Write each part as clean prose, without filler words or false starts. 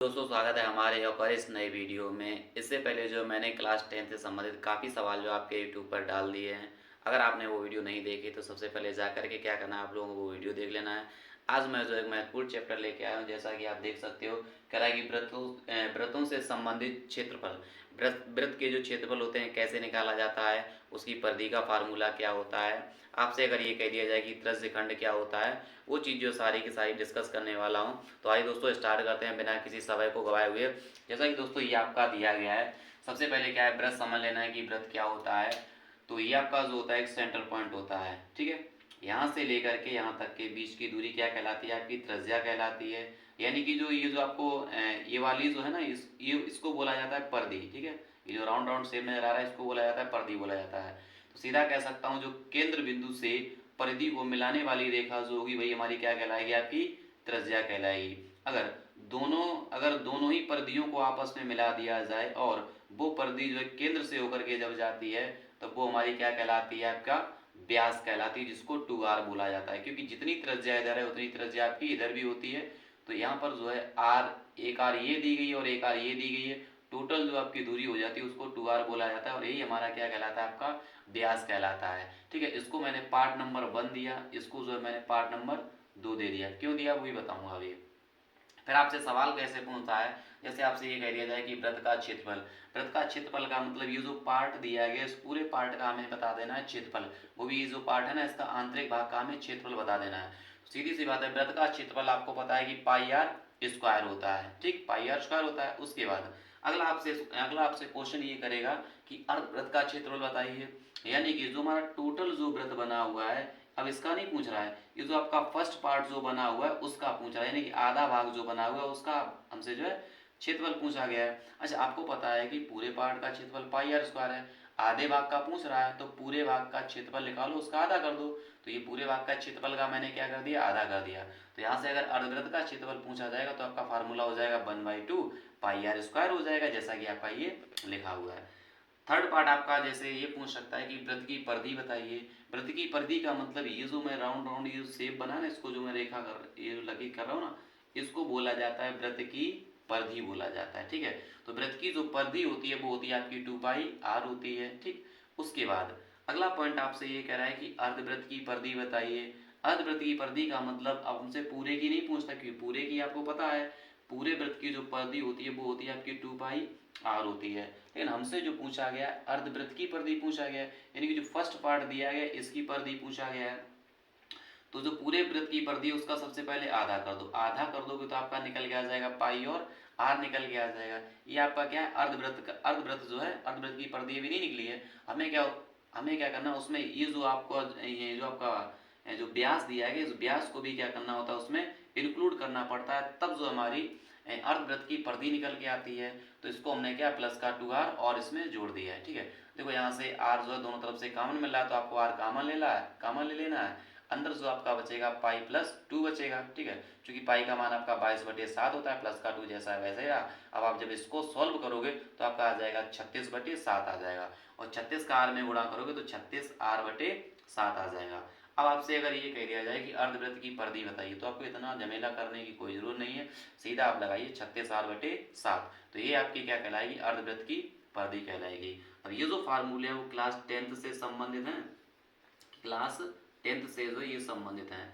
दोस्तों स्वागत है हमारे एक और इस नए वीडियो में। इससे पहले जो मैंने क्लास 10 से संबंधित काफ़ी सवाल जो आपके यूट्यूब पर डाल दिए हैं, अगर आपने वो वीडियो नहीं देखी तो सबसे पहले जा कर के क्या करना है, आप लोगों को वो वीडियो देख लेना है। आज मैं जो एक महत्वपूर्ण चैप्टर लेके आया हूँ, जैसा कि आप देख सकते हो। कह रहा है कि व्रतों से संबंधित क्षेत्रफल, व्रत के जो क्षेत्रफल होते हैं कैसे निकाला जाता है, उसकी परिधि का फार्मूला क्या होता है। आपसे अगर ये कह दिया जाए कि त्रिज्यखंड क्या होता है, वो चीज़ जो सारी की सारी डिस्कस करने वाला हूँ। तो आइए दोस्तों स्टार्ट करते हैं बिना किसी समय को गवाए हुए। जैसा कि दोस्तों ये आपका दिया गया है, सबसे पहले क्या है, व्रत समझ लेना है कि व्रत क्या होता है। तो ये आपका जो होता है एक सेंटर पॉइंट होता है, ठीक है। यहाँ से लेकर के यहाँ तक के बीच की दूरी क्या कहलाती है, आपकी त्रिज्या कहलाती है। यानी कि जो ये जो आपको ये वाली जो है ना, इसको बोला जाता है परिधि, ठीक है। ये जो राउंड राउंड शेप नजर आ रहा है, इसको बोला जाता है परिधि बोला जाता है। तो सीधा कह सकता हूँ जो केंद्र बिंदु से परिधि को मिलाने वाली रेखा जो होगी वही हमारी क्या कहलाएगी, आपकी त्रिज्या कहलाएगी। अगर दोनों ही परिधियों को आपस में मिला दिया जाए और वो परिधि जो है केंद्र से होकर के जब जाती है, तो वो हमारी क्या कहलाती है, आपका व्यास कहलाती है, जिसको 2r बोला जाता है। क्योंकि जितनी त्रिज्या इधर है उतनी त्रिज्या आपकी इधर भी होती है। तो यहाँ पर जो है आर, एक आर ये दी गई है और एक आर ये दी गई है। टोटल जो आपकी दूरी हो जाती है उसको 2r बोला जाता है, और यही हमारा क्या कहलाता है, आपका व्यास कहलाता है। ठीक है, इसको मैंने पार्ट नंबर 1 दिया, इसको जो है मैंने पार्ट नंबर 2 दे दिया। क्यों दिया वही बताऊंगा अभी। फिर आपसे सवाल कैसे पूछता है, जैसे आपसे ये कह दिया जाए कि व्रत का क्षेत्रफल। व्रत का क्षेत्रफल का मतलब ये जो पार्ट दिया गया इस पूरे पार्ट का हमें बता देना है क्षेत्रफल। वो भी ये जो पार्ट है ना, इसका आंतरिक भाग का हमें क्षेत्रफल बता देना है। सीधी सी बात है, व्रत का क्षेत्रफल आपको पता है कि पाई आर स्क्वायर होता है, ठीक, पाई आर स्क्वायर होता है। उसके बाद अगला आपसे क्वेश्चन ये करेगा कि अर्धवृत्त का क्षेत्रफल बताइए। यानी कि जो हमारा टोटल जो वृत्त बना हुआ है, अब इसका नहीं पूछ रहा है, ये जो आपका फर्स्ट पार्ट जो बना हुआ है उसका पूछ रहा है। यानी कि आधा भाग जो बना हुआ है उसका हमसे जो है क्षेत्रफल पूछा गया है। अच्छा, आपको पता है कि पूरे पार्ट का क्षेत्रफल पाई आर स्क्वायर है। आधे भाग का पूछ रहा है तो पूरे भाग का क्षेत्रफल निकालो, उसका आधा कर दो। तो ये पूरे भाग का क्षेत्रफल का मैंने क्या कर दिया, आधा कर दिया। तो यहाँ से अगर अर्धवृत्त का क्षेत्रफल पूछा जाएगा तो आपका फार्मूला हो जाएगा 1/2 पाई आर स्क्वायर हो जाएगा, जैसा कि आपका ये लिखा हुआ है। थर्ड पार्ट आपका जैसे ये पूछ सकता है कि वृत्त की परिधि बताइए। वृत्त की परिधि का मतलब ये जो मैं राउंड राउंड ये शेप बना ना, इसको जो मैं रेखा कर ये लगी कर रहा हूँ ना, इसको बोला जाता है वृत्त की परिधि बोला जाता है, ठीक है। तो वृत्त की जो परिधि होती है वो होती है आपकी 2πr होती है, ठीक। उसके बाद अगला पॉइंट आपसे ये कह रहा है कि अर्धवृत्त की परिधि बताइए। अर्धवृत्त की परिधि का मतलब अब हमसे पूरे की नहीं पूछता, क्योंकि पूरे की आपको पता है, पूरे वृत्त की जो परिधि होती है वो होती है आपकी 2πr होती है। लेकिन हमसे जो पूछा गया अर्धवृत्त की परिधि पूछा गया, यानी कि जो फर्स्ट पार्ट दिया गया इसकी परिधि पूछा गया है। तो जो पूरे वृत्त की परिधि उसका सबसे पहले आधा कर दो, आधा कर दोगे तो आपका निकल के आ जाएगा पाई और आर निकल के आ जाएगा। ये आपका क्या है, अर्धवृत्त का अर्धवृत्त जो है, अर्धवृत्त की परिधि अभी नहीं निकली है। हमें क्या करना, उसमें ये जो आपको ये जो आपका जो व्यास दिया है इस व्यास को भी क्या करना होता है, उसमें इंक्लूड करना पड़ता है, तब जो हमारी अर्धवृत्त की परिधि निकल के आती है। तो इसको हमने क्या प्लस का 2r और इसमें जोड़ दिया है, ठीक है। देखो यहाँ से r जो है दोनों तरफ से कॉमन मिल रहा है तो आपको r कॉमन ले लेना है। अंदर जो आपका बचेगा पाई प्लस 2 बचेगा, ठीक है। क्योंकि पाई का मान आपका 22/7 होता है, प्लस का 2 जैसा है वैसे ही। अब आप जब इसको सॉल्व करोगे तो आपका आ जाएगा 36/7 आ जाएगा, और 36 का r में गुणा करोगे तो 36r/7 आ जाएगा। अब आपसे अगर ये कह दिया जाए कि अर्धवृत्त की परिधि बताइए, तो आपको इतना झमेला करने की कोई जरूरत नहीं है, सीधा आप लगाइए 36r/7। तो ये आपकी क्या कहलाएगी, अर्धवृत्त की परिधि कहलाएगी। अब ये जो फार्मूले हैं वो क्लास 10th से संबंधित हैं, क्लास 10th से जो ये संबंधित हैं।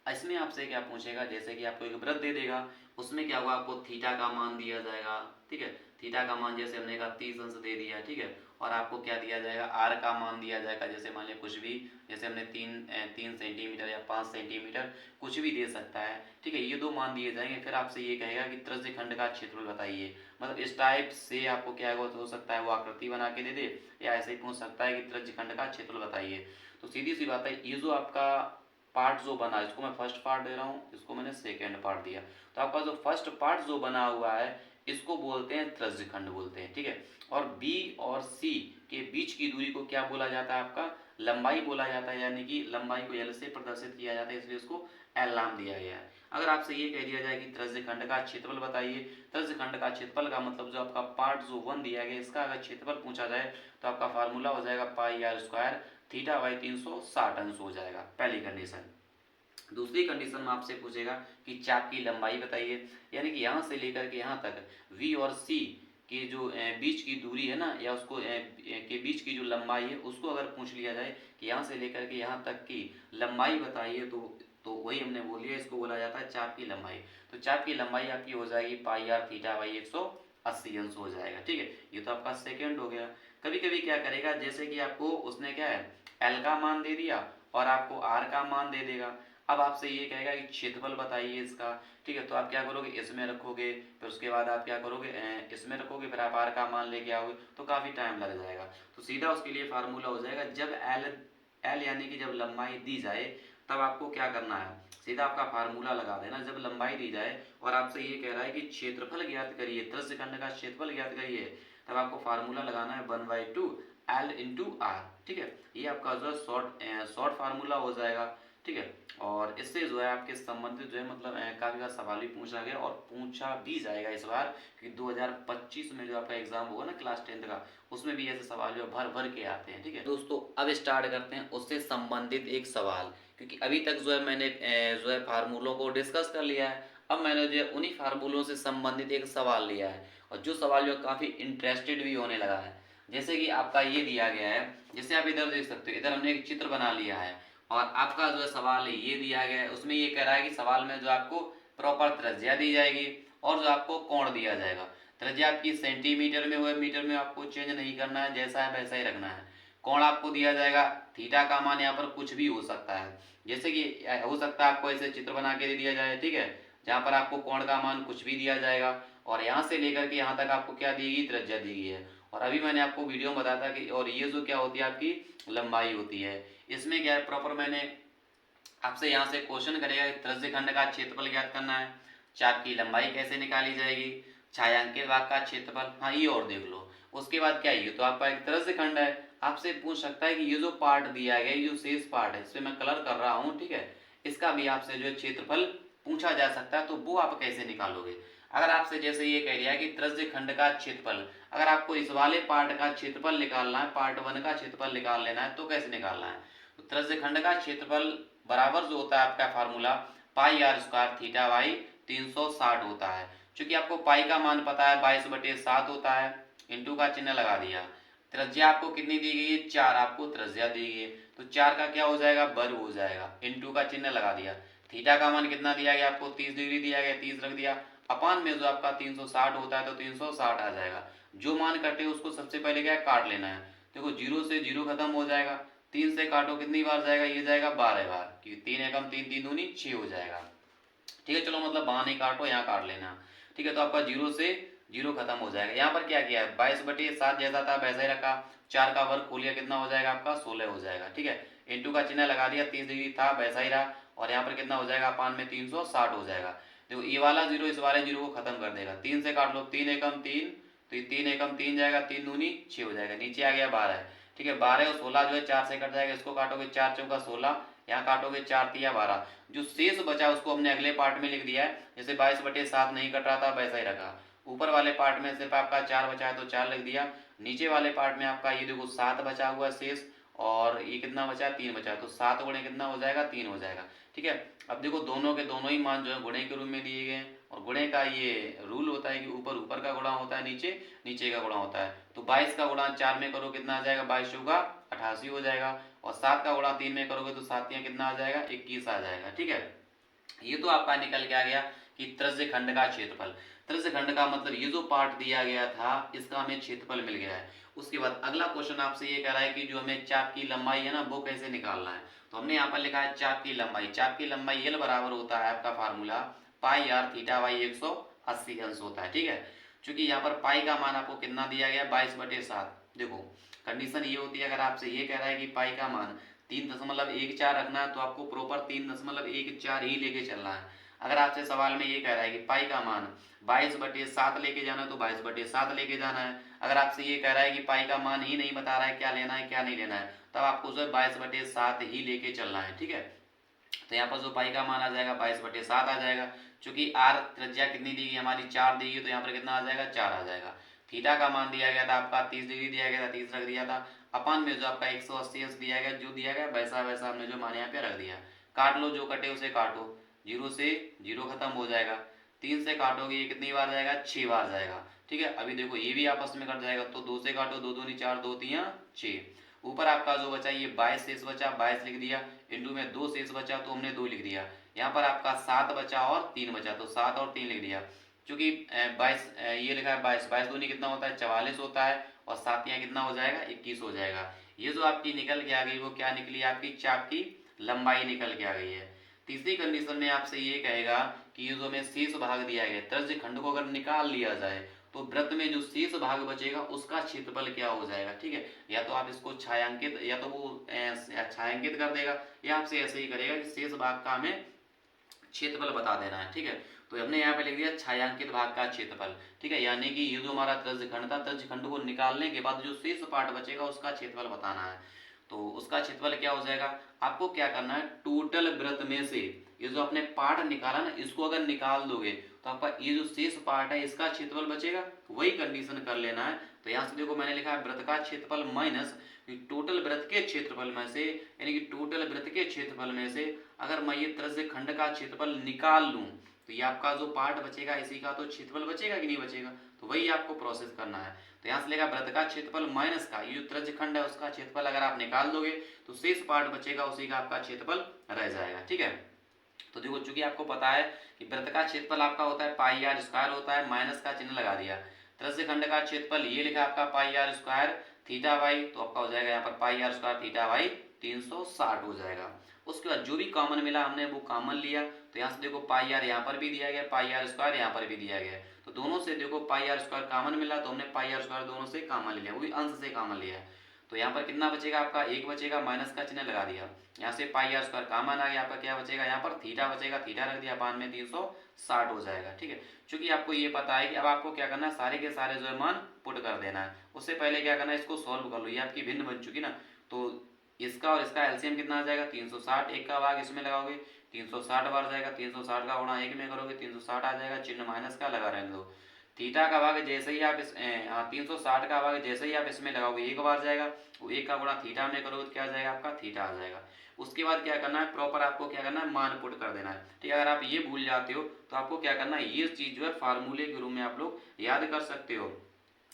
इसमें आपसे क्या पूछेगा, जैसे कि आपको एक वृत्त दे देगा, उसमें क्या होगा, आपको थीटा का मान दिया जाएगा, ठीक है। थीटा का मान जैसे हमने कहा 30 अंश दे दिया, ठीक है। और आपको क्या दिया जाएगा, आर का मान दिया जाएगा, जैसे मान लिया कुछ भी, जैसे हमने 3 सेंटीमीटर या 5 सेंटीमीटर कुछ भी दे सकता है, ठीक है। ये दो मान दिए जाएंगे। फिर आपसे ये कहेगा कि त्रिज्यखंड का क्षेत्रफल बताइए। मतलब इस टाइप से आपको क्या हो सकता है, वो आकृति बना के दे दे, या ऐसे ही पूछ सकता है कि त्रिज्यखंड का क्षेत्रफल बताइए। तो सीधी सी बात है, ये जो आपका पार्ट जो बना, इसको मैं फर्स्ट पार्ट दे रहा हूँ, इसको मैंने सेकेंड पार्ट दिया। तो आपका जो फर्स्ट पार्ट जो बना हुआ है इसको बोलते हैं त्रिज्यखंड बोलते हैं, ठीक है। और बी और सी के बीच की दूरी को क्या बोला जाता है, आपका लंबाई बोला जाता है। यानी कि लंबाई को एल से प्रदर्शित किया जाता है, इसलिए इसको एल नाम दिया गया है। अगर आपसे ये कह दिया जाए कि त्रिज्यखंड का क्षेत्रफल बताइए, त्रिज्यखंड का क्षेत्रफल का मतलब जो आपका पार्ट जो 1 दिया गया इसका अगर क्षेत्रफल पूछा जाए तो आपका फार्मूला हो जाएगा पाई आर स्क्वायर, थीटा बाई 360 अंश हो जाएगा, पहली कंडीशन। दूसरी कंडीशन में आपसे पूछेगा कि चाप की लंबाई बताइए, यानी कि यहाँ से लेकर के यहाँ तक वी और सी की जो बीच की दूरी है ना, या उसको के बीच की जो लंबाई है उसको अगर पूछ लिया जाए कि यहाँ से लेकर के यहाँ तक की लंबाई बताइए, तो वही हमने बोल लिया, इसको बोला जाता है चाप की लंबाई। तो चाप की लंबाई आपकी हो जाएगी पाई आर थीटा बाई 180 अंश हो जाएगा। ठीक है, ये तो आपका सेकेंड हो गया। कभी कभी क्या करेगा, जैसे कि आपको उसने क्या है एल का मान दे दिया और आपको आर का मान दे देगा। अब आपसे ये कहेगा कि क्षेत्रफल बताइए इसका। ठीक है, तो आप क्या करोगे, इसमें रखोगे, फिर उसके बाद आप क्या करोगे, इसमें रखोगे, फिर आप आर का मान लेके आओगे, तो काफ़ी टाइम लग जाएगा। तो सीधा उसके लिए फार्मूला हो जाएगा, जब एल एल यानी कि जब लंबाई दी जाए तब आपको क्या करना है, सीधा आपका फार्मूला लगा देना। जब लंबाई दी जाए और आपसे ये कह रहा है कि क्षेत्रफल ज्ञात करिए, त्रस्य खंड का क्षेत्रफल ज्ञात करिए, तब आपको फार्मूला लगाना है 1/2 एल इंटू आर। ठीक है, ये आपका जो है शॉर्ट फार्मूला हो जाएगा। ठीक है, और इससे जो है आपके संबंधित जो है मतलब काफ़ी बार सवाल भी पूछा गया और पूछा भी जाएगा इस बार, कि 2025 में जो आपका एग्जाम होगा ना क्लास 10 का, उसमें भी ऐसे सवाल जो भर भर के आते हैं। ठीक है दोस्तों, अब स्टार्ट करते हैं उससे संबंधित एक सवाल, क्योंकि अभी तक जो है मैंने जो है फार्मूलों को डिस्कस कर लिया है। अब मैंने जो है उन्हीं फार्मूलों से संबंधित एक सवाल लिया है, और जो सवाल जो काफ़ी इंटरेस्टेड भी होने लगा है। जैसे कि आपका ये दिया गया है, जैसे आप इधर देख सकते हो, इधर हमने एक चित्र बना लिया है और आपका जो सवाल है ये दिया गया है। उसमें ये कह रहा है कि सवाल में जो आपको प्रॉपर त्रिज्या दी जाएगी और जो आपको कोण दिया जाएगा। त्रिज्या आपकी सेंटीमीटर में हो, मीटर में आपको चेंज नहीं करना है, जैसा है वैसा ही रखना है। कोण आपको दिया जाएगा, थीटा का मान यहाँ पर कुछ भी हो सकता है, जैसे कि हो सकता है आपको ऐसे चित्र बना के दे दिया जाए। ठीक है, जहाँ पर आपको कोण का मान कुछ भी दिया जाएगा और यहाँ से लेकर के यहाँ तक आपको क्या दी गई, त्रिज्या दी गई है। और अभी मैंने आपको वीडियो में बताया था कि और ये जो क्या होती है आपकी लंबाई होती है। इसमें क्या है प्रॉपर मैंने आपसे यहाँ से क्वेश्चन करेगा कि त्रिज्य खंड का क्षेत्रफल ज्ञात करना है, चाप की लंबाई कैसे निकाली जाएगी, छायांकित भाग का क्षेत्रफल, हाँ ये और देख लो। उसके बाद क्या, ये तो आपका एक त्रिज्य खंड है, आपसे पूछ सकता है कि ये जो पार्ट दिया गया, ये जो शेष पार्ट है, इसमें मैं कलर कर रहा हूँ। ठीक है, इसका भी आपसे जो है क्षेत्रफल पूछा जा सकता है, तो वो आप कैसे निकालोगे। अगर आपसे जैसे ये कह दिया कि त्रिज्य खंड का क्षेत्रफल, अगर आपको इस वाले पार्ट का क्षेत्रफल निकालना है, पार्ट 1 का क्षेत्रफल निकाल लेना है, तो कैसे निकालना है। तो त्रिज्य खंड का क्षेत्रफल बराबर जो होता है आपका formula pi R square theta by 360 होता है। चूंकि आपको पाई का मान पता है 22/7 होता है, इंटू का चिन्ह लगा दिया। त्रिज्या आपको कितनी दी गई है, 4 आपको त्रिज्या दी गई है, तो 4 का क्या हो जाएगा, वर्ग हो जाएगा, इंटू का चिन्ह लगा दिया। थीटा का मान कितना दिया गया आपको, 30 डिग्री दिया गया, 30 रख दिया, अपान में जो आपका 360 होता है तो 360 आ जाएगा। जो मान कटे उसको सबसे पहले क्या काट लेना है। देखो जीरो से जीरो खत्म हो जाएगा, 3 से काटो कितनी बार जाएगा, ये जाएगा 12 बार, क्योंकि 3 एकम 3, 3 दूनी 6 हो जाएगा। ठीक है, चलो मतलब वहां नहीं काटो, यहाँ काट लेना। ठीक है, तो आपका जीरो से जीरो खत्म हो जाएगा। यहाँ पर क्या किया है, 22/7 जैसा था वैसा ही रखा, 4 का वर्ग खोलिया, कितना हो जाएगा आपका 16 हो जाएगा। ठीक है, इंटू का चिन्ह लगा दिया, 30 डिग्री था वैसा ही रहा, और यहाँ पर कितना हो जाएगा, अपान में 360 हो जाएगा। देखो ये वाला जीरो इस वाले जीरो को खत्म कर देगा, 3 से काट लो, 3 एकम 3, तो ये 3 एकम 3 जाएगा, 3 दूनी 6 हो जाएगा, नीचे आ गया 12। ठीक है, 12 और 16 जो है 4 से कट जाएगा, इसको काटोगे 4 चौका 16, यहाँ काटोगे 4 तिया 12, जो शेष बचा उसको हमने अगले पार्ट में लिख दिया है। जैसे 22/7 नहीं कट रहा था वैसा ही रखा, ऊपर वाले पार्ट में सिर्फ आपका 4 बचा है तो 4 लिख दिया, नीचे वाले पार्ट में आपका ये देखो 7 बचा हुआ है शेष, और ये कितना बचा, 3 बचा, तो 7 गुणे कितना हो जाएगा, 3 हो जाएगा। ठीक है, अब देखो दोनों के दोनों ही मान जो है गुणे के रूप में दिए गए हैं, और गुणे का ये रूल होता है कि ऊपर ऊपर का गुणा होता है, नीचे नीचे का गुणा होता है। तो 22 का गुणा 4 में करो कितना आ जाएगा, 22 चौका 88 हो जाएगा, और 7 का गुणा 3 में करोगे तो 7 कितना आ जाएगा, 21 आ जाएगा। ठीक है, ये तो आपका निकल के आ गया कि त्रिज्य खंड का क्षेत्रफल। त्रिज्य खंड का मतलब ये जो पार्ट दिया गया था इसका हमें क्षेत्रफल मिल गया है। उसके बाद अगला क्वेश्चन आपसे ये कह रहा है कि जो हमें चाप की लंबाई है ना वो कैसे निकालना है। तो हमने यहाँ पर लिखा है चाप की लंबाई, चाप की लंबाई एल बराबर होता है आपका formula pi R theta by 180 अंश होता है। ठीक है, चूंकि यहाँ पर पाई का मान आपको कितना दिया गया, 22/7। देखो कंडीशन ये होती है, अगर आपसे ये कह रहा है कि पाई का मान 3.14 रखना है तो आपको प्रॉपर 3.14 ही लेके चलना है। अगर आपसे सवाल में ये कह रहा है कि पाई का मान 22/7 लेके जाना है तो 22/7 लेके जाना है। अगर आपसे ये कह रहा है कि पाई का मान ही नहीं बता रहा है क्या लेना है क्या नहीं लेना है, तब आपको जो है 22/7 ही लेके चलना है। ठीक है, तो यहाँ पर जो पाई का मान आ जाएगा 22/7 आ जाएगा। चूंकि आर त्रिज्या कितनी दी गई हमारी, 4 दी गई, तो यहाँ पर कितना आ जाएगा, 4 आ जाएगा। थीटा का मान दिया गया था आपका 30 डिग्री दिया गया था, 30 रख दिया था, अपान में जो आपका 180 अंश दिया गया, जो दिया गया वैसा वैसा हमने जो मान यहाँ पे रख दिया। काट लो, जो कटे उसे काटो, 0 से 0 खत्म हो जाएगा। 3 से काटोगे ये कितनी बार जाएगा, 6 बार जाएगा। ठीक है, अभी देखो ये भी आपस में कट जाएगा, तो 2 से काटो, 2 दूनी 4, 2 3 6। ऊपर आपका जो बचा ये 22 शेष बचा, 22 लिख दिया, इंटू में 2 शेष बचा तो हमने 2 लिख दिया। यहाँ पर आपका 7 बचा और 3 बचा, तो 7 और 3 लिख दिया। चूंकि 22 ये लिखा है 22, 22 दूनी कितना होता है, 44 होता है, और 7 यहाँ कितना हो जाएगा, 21 हो जाएगा। ये जो आपकी निकल के आ गई वो क्या निकली, आपकी चाप की लंबाई निकल के आ गई है। तीसरी कंडीशन में आपसे ये कहेगा कि ये जो हमें शेष भाग दिया गया त्रिज्य खंड को अगर निकाल लिया जाए तो वृत्त में जो शेष भाग बचेगा उसका क्षेत्रफल क्या हो जाएगा। ठीक है, या तो आप इसको छायांकित, या तो वो छायांकित कर देगा, या आपसे ऐसे ही करेगा कि शेष भाग का हमें क्षेत्रफल बता देना है। ठीक है, तो हमने यहाँ पे लिख दिया छायांकित भाग का क्षेत्रफल। ठीक है, यानी कि ये जो हमारा त्रिज्य खंड था, त्रिज्य खंड को निकालने के बाद जो शेष पार्ट बचेगा उसका क्षेत्रफल बताना है। तो उसका क्षेत्रफल क्या हो जाएगा, आपको क्या करना है, टोटल वृत्त में से ये जो अपने पार्ट निकाला ना, इसको अगर निकाल दोगे तो आपका ये जो शेष पार्ट है इसका क्षेत्रफल बचेगा, वही कंडीशन कर लेना है। तो यहाँ से देखो मैंने लिखा है वृत्त का क्षेत्रफल माइनस टोटल वृत्त के क्षेत्रफल में से, यानी कि टोटल वृत्त के क्षेत्रफल में से अगर मैं ये त्रिज्य खंड का क्षेत्रफल निकाल लूं तो ये आपका जो पार्ट बचेगा इसी का तो क्षेत्रफल बचेगा कि नहीं बचेगा, तो वही आपको प्रोसेस करना है। तो यहाँ से लेगा वृत्त का क्षेत्रफल माइनस का ये जो त्रिज्य खंड है उसका क्षेत्रफल अगर आप निकाल दोगे तो शेष पार्ट बचेगा उसी का आपका क्षेत्रफल रह जाएगा। ठीक है, तो देखो चूंकि आपको पता है कि वृत्त का क्षेत्रफल आपका होता है पाई आर स्क्वायर होता है, माइनस का चिन्ह लगा दिया। त्रिज्य खंड का क्षेत्रफल ये लिखा आपका पाई आर स्क्वायर थीटा बाई, तो आपका हो जाएगा यहाँ पर पाई आर स्क्वायर थीटा बाई 360 हो जाएगा। उसके बाद जो भी कॉमन मिला हमने वो कॉमन लिया, तो यहाँ से देखो पाई आर यहाँ पर भी दिया गया, पाई आर स्क्वायर यहाँ पर भी दिया गया, तो दोनों से देखो पाई आर स्क्वायर कॉमन मिला तो हमने पाई आर स्क्वायर दोनों से कॉमन लिया, वो भी अंश से कॉमन लिया है। तो यहाँ पर कितना बचेगा आपका, एक बचेगा, माइनस का चिन्ह लगा दिया, यहाँ से पाई आर स्क्वायर कॉमन आ गया, आपका क्या बचेगा, यहाँ पर थीटा बचेगा, थीटा रख दिया, पान में 360 हो जाएगा। ठीक है, चूंकि आपको ये पता है कि अब आपको क्या करना है, सारे के सारे जो है मान पुट कर देना है। उससे पहले क्या करना है, इसको सॉल्व कर लो, ये आपकी भिन्न बन चुकी ना, तो इसका और इसका एलसीएम कितना आ जाएगा, 360, एक का भाग इसमें लगाओगे 360 बार जाएगा, 360 का गुणा एक में करोगे 360 आ जाएगा, चिन्ह माइनस का लगा रहने दो। थीटा का भाग जैसे ही आप 360 का भाग जैसे ही आप इसमें लगाओगे एक बार जाएगा, वो एक का गुणा थीटा में करोगे तो क्या आ जाएगा, आपका थीटा आ जाएगा। उसके बाद क्या करना है, प्रॉपर आपको क्या करना है, मान पुट कर देना है। ठीक है, अगर आप ये भूल जाते हो तो आपको क्या करना है, ये चीज जो है फार्मूले के रूप में आप लोग याद कर सकते हो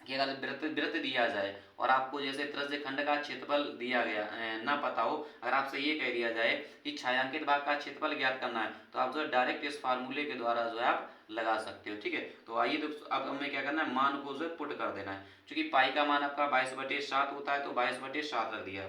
कि अगर वृत्त वृत्त दिया जाए और आपको जैसे त्रिज्य खंड का क्षेत्रफल दिया गया ना पता हो, अगर आपसे ये कह दिया जाए कि छायांकित भाग का क्षेत्रफल ज्ञात करना है तो आप जो है डायरेक्ट इस फार्मूले के द्वारा जो है आप लगा सकते हो। ठीक है, तो आइए तो अब हमें क्या करना है, मान को जो है पुट कर देना है। क्योंकि पाई का मान आपका 22/7 होता है, तो 22/7 रख दिया।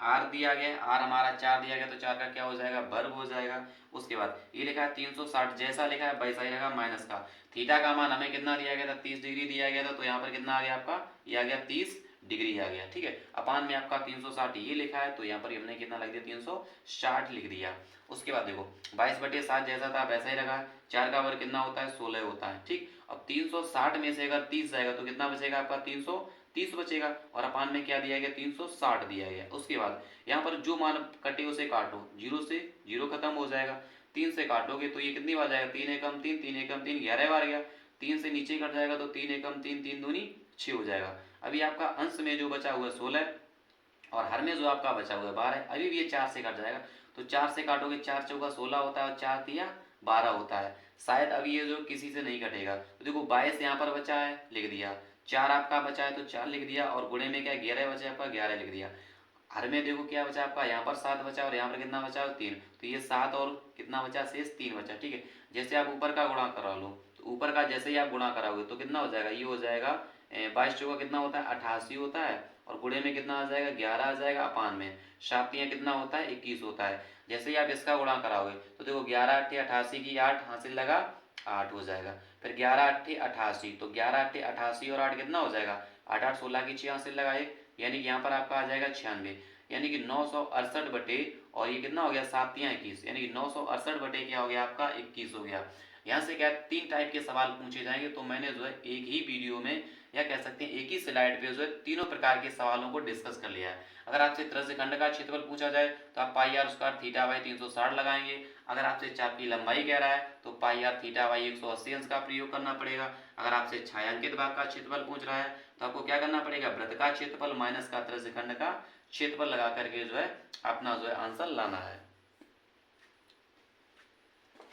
आर दिया गया, आर हमारा 4 दिया गया, तो 4 का क्या हो जाएगा, वर्ग हो जाएगा। उसके बाद ये लिखा है 360, जैसा लिखा है वैसा ही लगा, माइनस का थीटा का मान हमें कितना दिया गया था, 30 डिग्री दिया गया था, तो यहाँ पर कितना आ गया आपका, ये आ गया 30 डिग्री आ गया। ठीक है, अपान में आपका 360 ये लिखा है, तो यहाँ पर हमने कितना लिख दिया, 360 लिख दिया। उसके बाद देखो 22/7 जैसा था वैसा ही रखा, 4 का वर्ग कितना होता है, 16 होता है। ठीक, अब 360 में से अगर 30 जाएगा तो कितना बचेगा आपका, 330 बचेगा, और अपान में क्या दिया गया, 360 दिया गया। उसके बाद यहाँ पर जो मान कटे उसे काटो, 0 से 0 खत्म हो जाएगा, 3 से काटोगे तो ये कितनी बार जाएगा, 3 एकम 3, 3 एकम 3, 11 बार गया। 3 से नीचे कट जाएगा तो 3 एकम 3, 3 दूनी 6 हो जाएगा। अभी आपका अंश में जो बचा हुआ है 16 और हर में जो आपका बचा हुआ है 12, अभी भी ये 4 से कट जाएगा, तो 4 से काटोगे 4 चौका 16 होता है और 4 तिया 12 होता है। शायद अब ये जो किसी से नहीं कटेगा, तो देखो 22 यहाँ पर बचा है लिख दिया, 4 आपका बचा है तो 4 लिख दिया, और गुणे में क्या 11 बचा आपका 11 लिख दिया। हर में देखो क्या बचा आपका, यहाँ पर 7 बचा और यहाँ पर कितना बचा 3, तो ये 7 और कितना बचा शेष 3 बचा। ठीक है, जैसे आप ऊपर का गुणा करा लो, तो ऊपर का जैसे ही आप गुणा कराओगे तो कितना हो जाएगा, ये हो जाएगा 22 चौका कितना होता है 88 होता है, और गुणे में कितना आ जाएगा 11 आ जाएगा, अपान में 7 कितना होता है 21 होता है। जैसे ही आप इसका गुणा कराओगे तो देखो 11 8 88 की 8 हासिल लगा 8 हो जाएगा, फिर 11 8 88, तो 11 8 88 और 8 कितना हो जाएगा, 8 8 16 की 6 हासिल लगा 1, यानी कि यहाँ पर आपका आ जाएगा 96, यानी कि 968 बटे, और ये कितना हो गया 7 21, यानी कि 968 बटे क्या हो गया आपका 21 हो गया। यहाँ से क्या 3 टाइप के सवाल पूछे जाएंगे, तो मैंने जो है एक ही वीडियो में या कह सकते हैं एक ही स्लाइड पे जो है तीनों प्रकार के सवालों को डिस्कस कर लिया है। अगर आपसे त्रिज्य खंड का क्षेत्रफल पूछा जाए तो आप पाई आर स्क्वायर थीटा बाई 360 लगाएंगे। अगर आपसे चाप की लंबाई कह रहा है तो पाई आर थीटा बाई 180 अंश का प्रयोग करना पड़ेगा। अगर आपसे छायांकित भाग का क्षेत्रफल पूछ रहा है तो आपको क्या करना पड़ेगा, वृत्त का क्षेत्रफल माइनस का त्रिज्य खंड का क्षेत्रफल लगा करके जो है अपना जो है आंसर लाना है।